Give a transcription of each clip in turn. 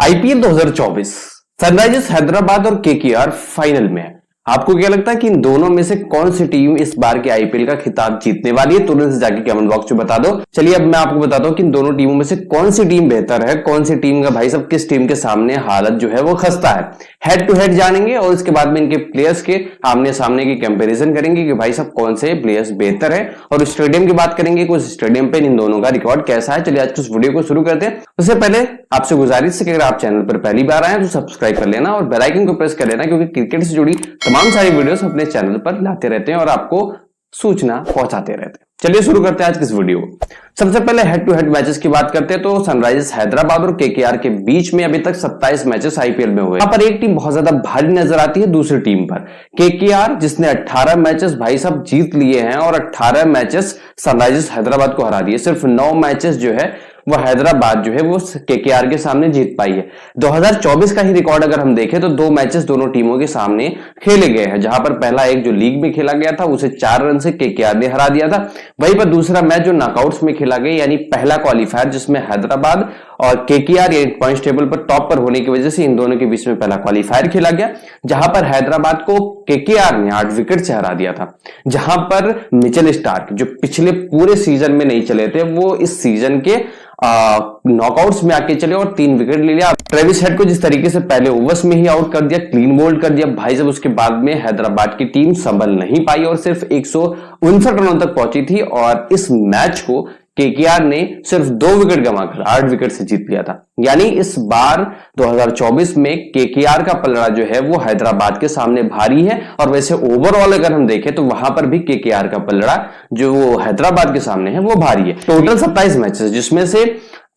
IPL 2024 Sunrisers Hyderabad और KKR final में है। आपको क्या लगता है कि इन दोनों में से कौन सी टीम इस बार के आईपीएल का खिताब जीतने वाली है? तुरंत से जाके कमेंट बॉक्स में बता दो। चलिए अब मैं आपको बताता हूं कि इन दोनों टीमों में से कौन सी टीम बेहतर है, कौन सी टीम का भाई सब किस टीम के सामने हालत जो है वो खस्ता है। हेड टू हेड जानेंगे और इसके बाद में इनके प्लेयर्स के आमने सामने की कंपेरिजन करेंगे कि भाई सब कौन से प्लेयर्स बेहतर है, और स्टेडियम की बात करेंगे कुछ स्टेडियम पे इन दोनों का रिकॉर्ड कैसा है। चलिए आज के इस वीडियो को शुरू करते हैं। उससे पहले आपसे गुजारिश है कि अगर आप चैनल पर पहली बार आए हैं तो सब्सक्राइब कर लेना और बेल आइकन को प्रेस कर लेना, क्योंकि क्रिकेट से जुड़ी तमाम सारी वीडियोस अपने चैनल पर लाते रहते हैं और आपको सूचना पहुंचाते रहते हैं। चलिए शुरू करते हैं आज की इस वीडियो को। सबसे पहले हेड टू हेड मैचेस की बात करते हैं तो सनराइजर्स हैदराबाद और केकेआर के बीच में अभी तक 27 मैचेस आईपीएल में हुए। यहाँ पर एक टीम बहुत ज्यादा भारी नजर आती है दूसरी टीम पर, केकेआर, जिसने 18 मैचेस भाई साहब जीत लिए हैं और 18 मैचेस सनराइजर्स हैदराबाद को हरा दिए। सिर्फ 9 मैचेस जो है वो हैदराबाद जो है वो केकेआर के सामने जीत पाई है। 2024 का ही रिकॉर्ड अगर हम देखें तो 2 मैचेस दोनों टीमों के सामने खेले गए हैं, जहां पर पहला एक जो लीग में खेला गया था उसे 4 रन से केकेआर ने हरा दिया था। वहीं पर दूसरा मैच जो नॉकआउट्स में खेला गया, यानी पहला क्वालिफायर जिसमें हैदराबाद और केकेआर पॉइंट्स टेबल पर टॉप पर होने की वजह से इन दोनों के बीच में पहला क्वालिफायर खेला गया, जहां पर हैदराबाद को केकेआर ने 8 विकेट से हरा दिया था। जहां पर मिचेल स्टार्क जो पिछले पूरे सीजन में नहीं चले थे, वो इस सीजन के नॉकआउट्स में आके चले और 3 विकेट ले लिया। ट्रेविस हेड को जिस तरीके से पहले ओवर्स में ही आउट कर दिया, क्लीन बोल्ड कर दिया भाई साहब, उसके बाद में हैदराबाद की टीम संभल नहीं पाई और सिर्फ 159 रनों तक पहुंची थी। और इस मैच को केकेआर ने सिर्फ 2 विकेट गंवाकर 8 विकेट से जीत लिया था। यानी इस बार 2024 में केकेआर का पलड़ा जो है वो हैदराबाद के सामने भारी है। और वैसे ओवरऑल अगर हम देखें तो वहां पर भी केकेआर का पलड़ा जो वो हैदराबाद के सामने है वो भारी है। टोटल 27 मैचेस, जिसमें से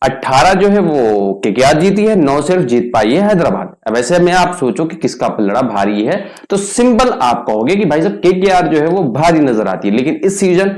18 जो है वो केकेआर जीती है, 9 सिर्फ जीत पाई है हैदराबाद। अब ऐसे में आप सोचो कि किसका पलड़ा भारी है, तो सिंपल आप कहोगे कि भाई साहब केकेआर जो है वो भारी नजर आती है। लेकिन इस सीजन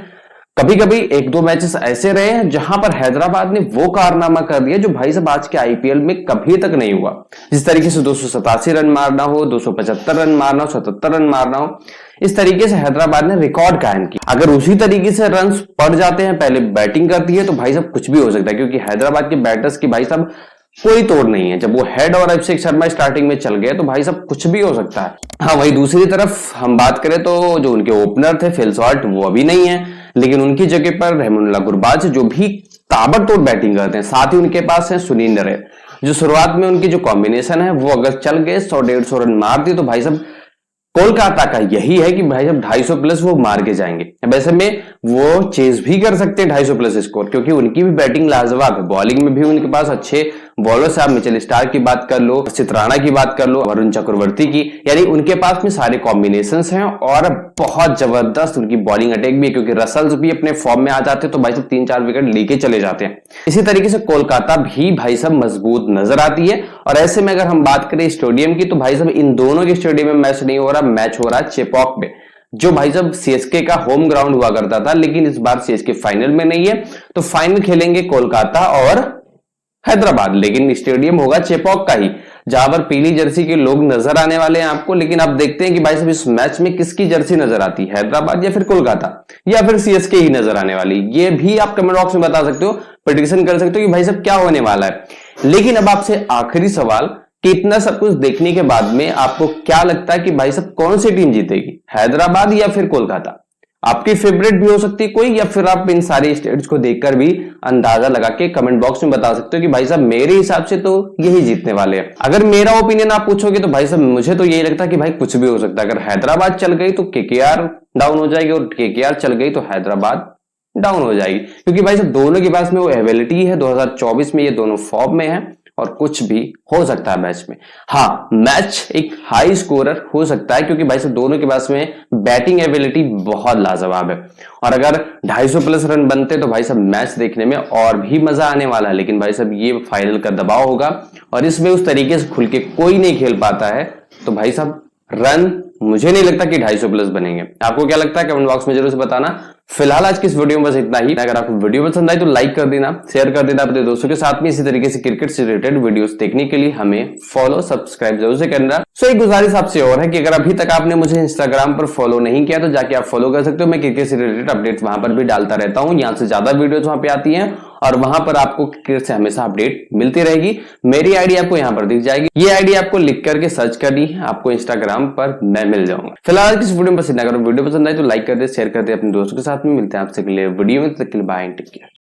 कभी कभी 1-2 मैचेस ऐसे रहे हैं जहां पर हैदराबाद ने वो कारनामा कर दिया जो भाई साहब आज के आईपीएल में कभी तक नहीं हुआ। जिस तरीके से 287 रन मारना हो, 275 रन मारना हो, 77 रन मारना हो, इस तरीके से हैदराबाद ने रिकॉर्ड कायम किया। अगर उसी तरीके से रन पड़ जाते हैं, पहले बैटिंग करती है, तो भाई साहब कुछ भी हो सकता है, क्योंकि हैदराबाद के बैटर्स की भाई साहब कोई तोड़ नहीं है। जब वो हेड और अभिषेक शर्मा स्टार्टिंग में चल गए तो भाई साहब कुछ भी हो सकता है। हाँ, वही दूसरी तरफ हम बात करें तो जो उनके ओपनर थे फिल सॉल्ट, वो अभी नहीं है, लेकिन उनकी जगह पर रहमानुल्लाह गुरबाज जो भी ताबड़तोड़ बैटिंग करते हैं। साथ ही उनके पास है सुनील नरेन, जो शुरुआत में उनकी जो कॉम्बिनेशन है वो अगर चल गए 100-150 रन मार दी तो भाई साहब कोलकाता का यही है कि भाई जब 250 प्लस वो मार के जाएंगे। वैसे में वो चेज भी कर सकते हैं 250 प्लस स्कोर, क्योंकि उनकी भी बैटिंग लाजवाब है। बॉलिंग में भी उनके पास अच्छे बॉलर्स, आप मिचेल स्टार्क की बात कर लो, हर्षित राणा की बात कर लो, वरुण चक्रवर्ती की, यानी उनके पास में सारे कॉम्बिनेशंस हैं और बहुत जबरदस्त उनकी बॉलिंग अटैक भी है, क्योंकि रसल्स भी अपने फॉर्म में आ जाते हैं तो भाई साहब 3-4 विकेट लेके चले जाते हैं। इसी तरीके से कोलकाता भी भाई साहब मजबूत नजर आती है। और ऐसे में अगर हम बात करें स्टेडियम की तो भाई साहब इन दोनों के स्टेडियम में मैच नहीं हो रहा, मैच हो रहा है चेपॉक में, जो भाई साहब सीएसके का होम ग्राउंड हुआ करता था, लेकिन इस बार सीएसके फाइनल में नहीं है। तो फाइनल खेलेंगे कोलकाता और हैदराबाद, लेकिन स्टेडियम होगा चेपॉक का ही, जहां पर पीली जर्सी के लोग नजर आने वाले हैं आपको। लेकिन अब देखते हैं कि भाई साहब इस मैच में किसकी जर्सी नजर आती है, हैदराबाद या फिर कोलकाता या फिर सीएसके ही नजर आने वाली। ये भी आप कमेंट बॉक्स में बता सकते हो, प्रेडिक्शन कर सकते हो कि भाई साहब क्या होने वाला है। लेकिन अब आपसे आखिरी सवाल कि इतना सब कुछ देखने के बाद में आपको क्या लगता है कि भाई साहब कौन सी टीम जीतेगी, हैदराबाद या फिर कोलकाता? आपकी फेवरेट भी हो सकती है कोई, या फिर आप इन सारे स्टेट्स को देखकर भी अंदाजा लगा के कमेंट बॉक्स में बता सकते हो कि भाई साहब मेरे हिसाब से तो यही जीतने वाले हैं। अगर मेरा ओपिनियन आप पूछोगे तो भाई साहब मुझे तो यही लगता है कि भाई कुछ भी हो सकता है। अगर हैदराबाद चल गई तो केकेआर डाउन हो जाएगी और केकेआर चल गई तो हैदराबाद डाउन हो जाएगी, क्योंकि भाई साहब दोनों के पास में वो एबिलिटी है। 2024 में ये दोनों फॉर्म में है और कुछ भी हो सकता है मैच में। हाँ, मैच एक हाई स्कोरर हो सकता है, क्योंकि भाई साहब दोनों के पास में बैटिंग एबिलिटी बहुत लाजवाब है। और अगर 250 प्लस रन बनते तो भाई साहब मैच देखने में और भी मजा आने वाला है। लेकिन भाई साहब ये फाइनल का दबाव होगा और इसमें उस तरीके से खुल के कोई नहीं खेल पाता है, तो भाई साहब रन मुझे नहीं लगता कि 250 प्लस बनेंगे। आपको क्या लगता है कमेंट बॉक्स में जरूर से बताना। फिलहाल आज की इस वीडियो में बस इतना ही। अगर आपको वीडियो पसंद आई तो लाइक कर देना, शेयर कर देना अपने दोस्तों के साथ में। इसी तरीके से क्रिकेट से रिलेटेड वीडियोस देखने के लिए हमें फॉलो सब्सक्राइब जरूर से करना। एक गुजारिश आपसे और है कि अगर अभी तक आपने मुझे इंस्टाग्राम पर फॉलो नहीं किया तो जाके आप फॉलो कर सकते हो। मैं क्रिकेट से रिलेटेड अपडेट वहां पर भी डालता रहता हूं, यहां से ज्यादा वीडियोस वहां पे आती हैं और वहां पर आपको क्रिकेट से हमेशा अपडेट मिलती रहेगी। मेरी आईडी आपको यहाँ पर दिख जाएगी, ये आईडी आपको लिख करके सर्च करनी है, आपको इंस्टाग्राम पर मैं मिल जाऊंगा। फिलहाल किस वीडियो में पसंद, अगर वीडियो पसंद आए तो लाइक कर दे, शेयर कर दे अपने दोस्तों के साथ में। मिलते हैं आपसे अगले वीडियो में, तब तक के लिए बाय एंड टेक केयर।